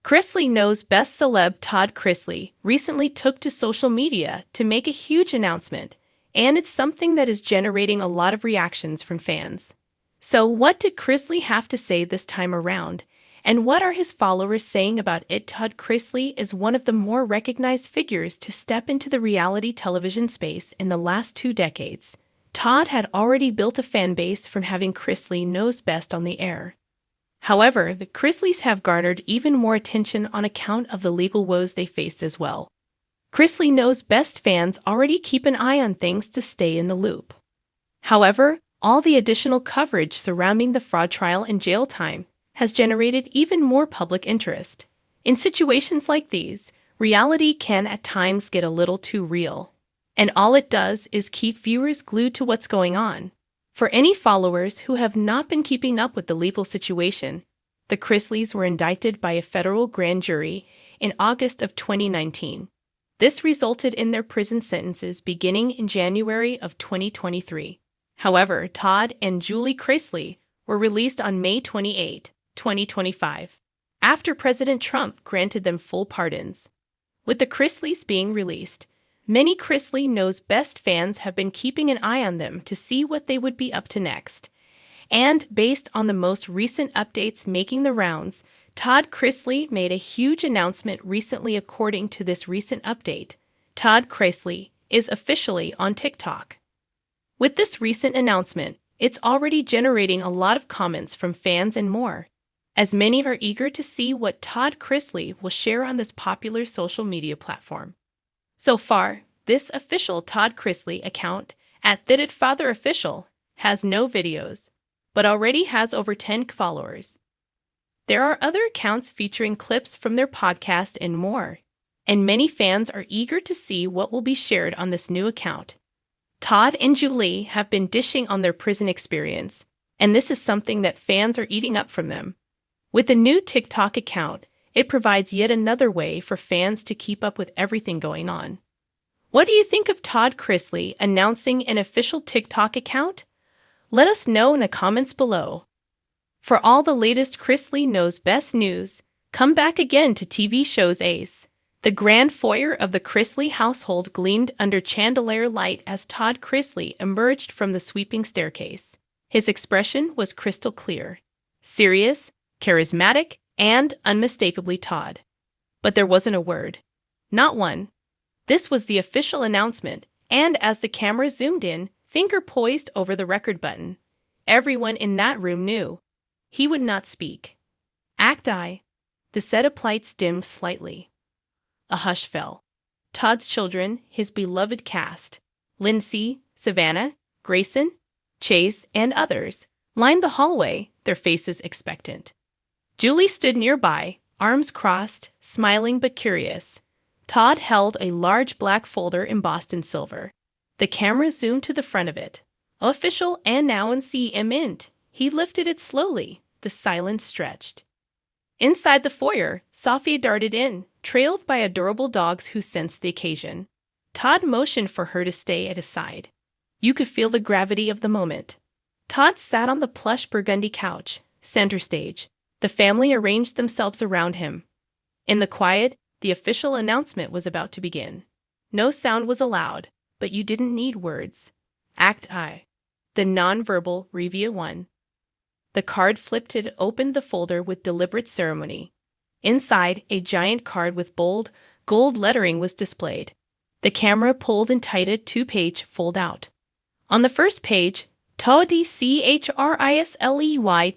Chrisley Knows best celeb Todd Chrisley recently took to social media to make a huge announcement, and it's something that is generating a lot of reactions from fans. So what did Chrisley have to say this time around, and what are his followers saying about it? Todd Chrisley is one of the more recognized figures to step into the reality television space in the last 2 decades. Todd had already built a fan base from having Chrisley Knows Best on the air. However, the Chrisleys have garnered even more attention on account of the legal woes they faced as well. Chrisley Knows Best fans already keep an eye on things to stay in the loop. However, all the additional coverage surrounding the fraud trial and jail time has generated even more public interest. In situations like these, reality can at times get a little too real, and all it does is keep viewers glued to what's going on. For any followers who have not been keeping up with the legal situation, the Chrisleys were indicted by a federal grand jury in August of 2019. This resulted in their prison sentences beginning in January of 2023. However, Todd and Julie Chrisley were released on May 28, 2025, after President Trump granted them full pardons. With the Chrisleys being released, many Chrisley Knows Best fans have been keeping an eye on them to see what they would be up to next. And based on the most recent updates making the rounds, Todd Chrisley made a huge announcement recently. According to this recent update, Todd Chrisley is officially on TikTok. With this recent announcement, it's already generating a lot of comments from fans and more, as many are eager to see what Todd Chrisley will share on this popular social media platform. So far, this official Todd Chrisley account at @ThatItFatherOfficial has no videos, but already has over 10 followers. There are other accounts featuring clips from their podcast and more, and many fans are eager to see what will be shared on this new account. Todd and Julie have been dishing on their prison experience, and this is something that fans are eating up from them. With the new TikTok account, it provides yet another way for fans to keep up with everything going on. What do you think of Todd Chrisley announcing an official TikTok account? Let us know in the comments below. For all the latest Chrisley Knows Best news, come back again to TV show's Ace. The grand foyer of the Chrisley household gleamed under chandelier light as Todd Chrisley emerged from the sweeping staircase. His expression was crystal clear, serious, charismatic, and unmistakably Todd. But there wasn't a word. Not one. This was the official announcement, and as the camera zoomed in, finger poised over the record button, everyone in that room knew he would not speak. Act I. The set of lights dimmed slightly. A hush fell. Todd's children, his beloved cast, Lindsay, Savannah, Grayson, Chase, and others, lined the hallway, their faces expectant. Julie stood nearby, arms crossed, smiling but curious. Todd held a large black folder embossed in silver. The camera zoomed to the front of it. Official and now in CM Mint. He lifted it slowly. The silence stretched. Inside the foyer, Sophia darted in, trailed by adorable dogs who sensed the occasion. Todd motioned for her to stay at his side. You could feel the gravity of the moment. Todd sat on the plush burgundy couch, center stage. The family arranged themselves around him. In the quiet, the official announcement was about to begin. No sound was allowed, but you didn't need words. Act I. The nonverbal Revia 1. The card flipped. It opened the folder with deliberate ceremony. Inside, a giant card with bold, gold lettering was displayed. The camera pulled and tightened 2-page fold out. On the first page, Todd Chrisley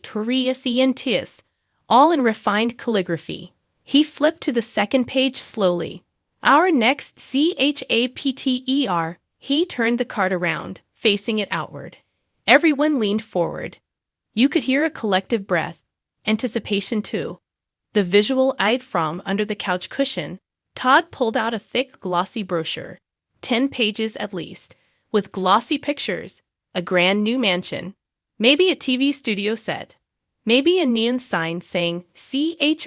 Torius, all in refined calligraphy. He flipped to the second page slowly. Our next chapter. He turned the card around, facing it outward. Everyone leaned forward. You could hear a collective breath, anticipation too. The visual eyed from under the couch cushion, Todd pulled out a thick, glossy brochure, 10 pages at least, with glossy pictures, a grand new mansion, maybe a TV studio set, maybe a neon sign saying Chrisley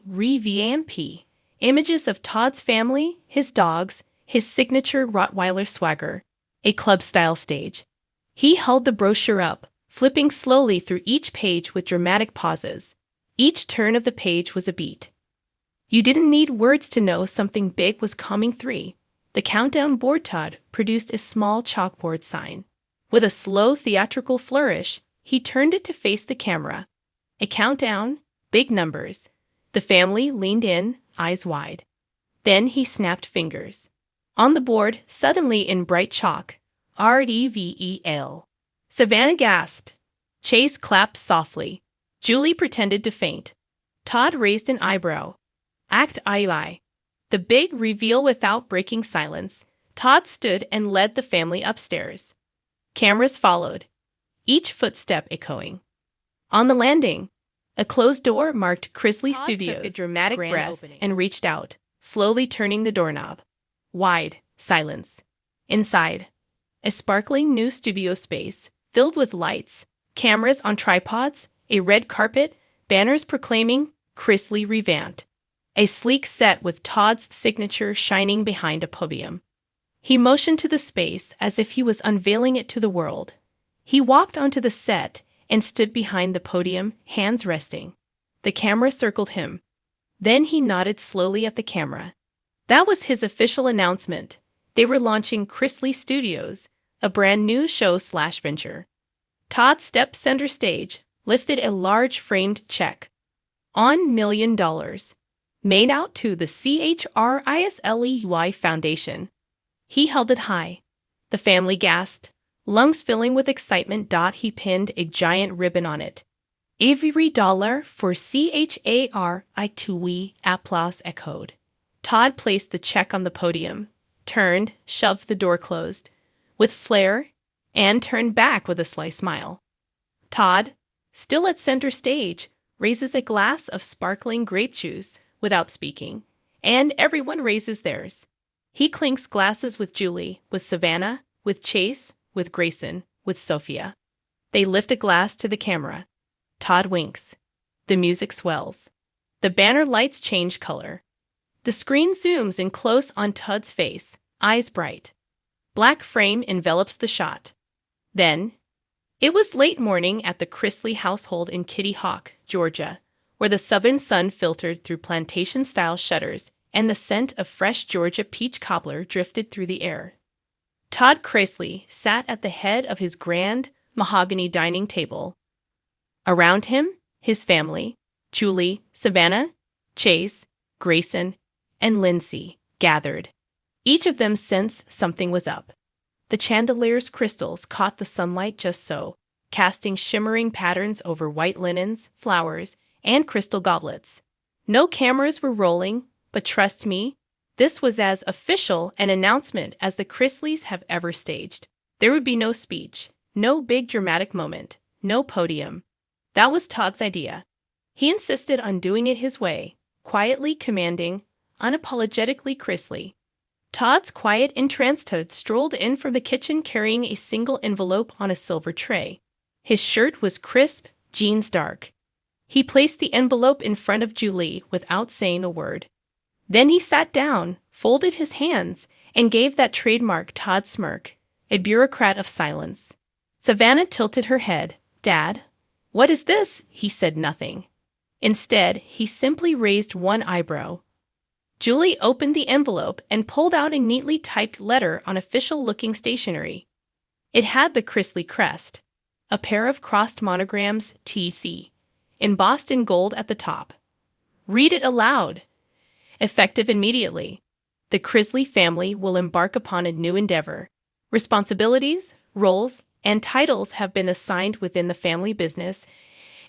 Revamp, images of Todd's family, his dogs, his signature Rottweiler swagger, a club-style stage. He held the brochure up, flipping slowly through each page with dramatic pauses. Each turn of the page was a beat. You didn't need words to know something big was coming. 3. The countdown board. Todd produced a small chalkboard sign. With a slow theatrical flourish, he turned it to face the camera. A countdown, big numbers. The family leaned in, eyes wide. Then he snapped fingers. On the board, suddenly in bright chalk, REVEL. Savannah gasped. Chase clapped softly. Julie pretended to faint. Todd raised an eyebrow. Act I. The big reveal. Without breaking silence, Todd stood and led the family upstairs. Cameras followed, each footstep echoing. On the landing, a closed door marked Chrisley Studios. Todd took a dramatic breath and reached out, slowly turning the doorknob. Wide silence. Inside, a sparkling new studio space filled with lights, cameras on tripods, a red carpet, banners proclaiming Chrisley Revamped. A sleek set with Todd's signature shining behind a podium. He motioned to the space as if he was unveiling it to the world. He walked onto the set and stood behind the podium, hands resting. The camera circled him. Then he nodded slowly at the camera. That was his official announcement. They were launching Chrisley Studios, a brand new show/venture. Todd stepped center stage, lifted a large framed check. $1 million. Made out to the CHRISLEY Foundation. He held it high. The family gasped, lungs filling with excitement. He pinned a giant ribbon on it. Every dollar for CHARI. Applause echoed. Todd placed the check on the podium, turned, shoved the door closed, with flair, and turned back with a sly smile. Todd, still at center stage, raises a glass of sparkling grape juice without speaking, and everyone raises theirs. He clinks glasses with Julie, with Savannah, with Chase, with Grayson, with Sophia. They lift a glass to the camera. Todd winks. The music swells. The banner lights change color. The screen zooms in close on Todd's face, eyes bright. Black frame envelops the shot. Then, it was late morning at the Chrisley household in Kitty Hawk, Georgia, where the southern sun filtered through plantation-style shutters and the scent of fresh Georgia peach cobbler drifted through the air. Todd Chrisley sat at the head of his grand mahogany dining table. Around him, his family, Julie, Savannah, Chase, Grayson, and Lindsay, gathered. Each of them sensed something was up. The chandelier's crystals caught the sunlight just so, casting shimmering patterns over white linens, flowers, and crystal goblets. No cameras were rolling, but trust me, this was as official an announcement as the Chrisleys have ever staged. There would be no speech, no big dramatic moment, no podium. That was Todd's idea. He insisted on doing it his way, quietly commanding, unapologetically Chrisley. Todd's quiet, entranced Todd strolled in from the kitchen carrying a single envelope on a silver tray. His shirt was crisp, jeans dark. He placed the envelope in front of Julie without saying a word. Then he sat down, folded his hands, and gave that trademark Todd smirk, a bureaucrat of silence. Savannah tilted her head. "Dad, what is this?" He said nothing. Instead, he simply raised one eyebrow. Julie opened the envelope and pulled out a neatly typed letter on official-looking stationery. It had the Chrisley crest, a pair of crossed monograms TC, embossed in gold at the top. "Read it aloud." Effective immediately. The Chrisley family will embark upon a new endeavor. Responsibilities, roles, and titles have been assigned within the family business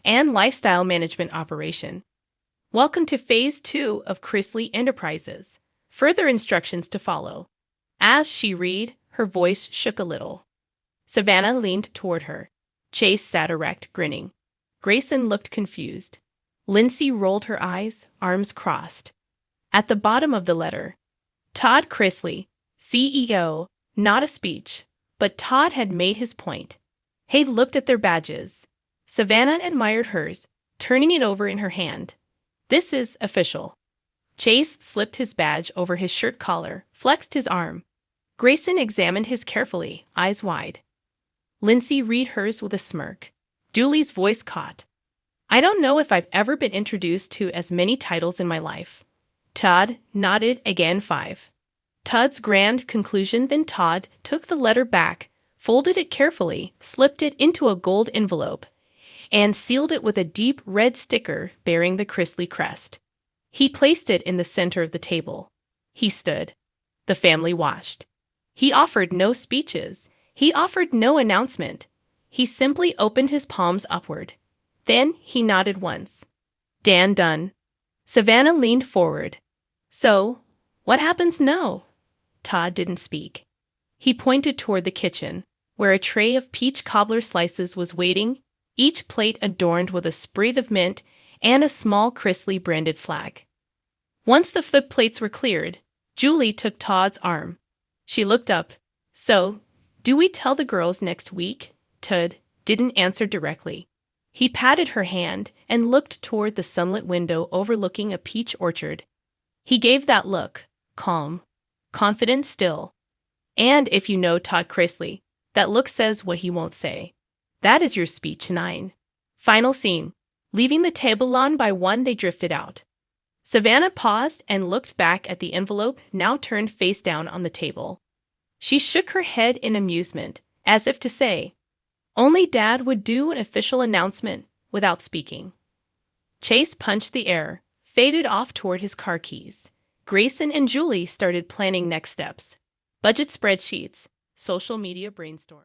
and lifestyle management operation. Welcome to Phase 2 of Chrisley Enterprises. Further instructions to follow. As she read, her voice shook a little. Savannah leaned toward her. Chase sat erect, grinning. Grayson looked confused. Lindsay rolled her eyes, arms crossed. At the bottom of the letter, Todd Chrisley, CEO, not a speech, but Todd had made his point. Hay looked at their badges. Savannah admired hers, turning it over in her hand. "This is official." Chase slipped his badge over his shirt collar, flexed his arm. Grayson examined his carefully, eyes wide. Lindsay read hers with a smirk. Julie's voice caught. I don't know if I've ever been introduced to as many titles in my life. Todd nodded again 5. Todd's grand conclusion. Then Todd took the letter back, folded it carefully, slipped it into a gold envelope, and sealed it with a deep red sticker bearing the Chrisley crest. He placed it in the center of the table. He stood. The family watched. He offered no speeches. He offered no announcement. He simply opened his palms upward. Then he nodded once. Dan done. Savannah leaned forward. So, what happens now? Todd didn't speak. He pointed toward the kitchen, where a tray of peach cobbler slices was waiting, each plate adorned with a sprig of mint and a small Chrisley branded flag. Once the flip plates were cleared, Julie took Todd's arm. She looked up. So, do we tell the girls next week? Todd didn't answer directly. He patted her hand and looked toward the sunlit window overlooking a peach orchard. He gave that look, calm, confident still. And if you know Todd Chrisley, that look says what he won't say. That is your speech 9. Final scene. Leaving the table one by one, they drifted out. Savannah paused and looked back at the envelope now turned face down on the table. She shook her head in amusement, as if to say, only Dad would do an official announcement without speaking. Chase punched the air, faded off toward his car keys. Grayson and Julie started planning next steps. Budget spreadsheets, social media brainstorm.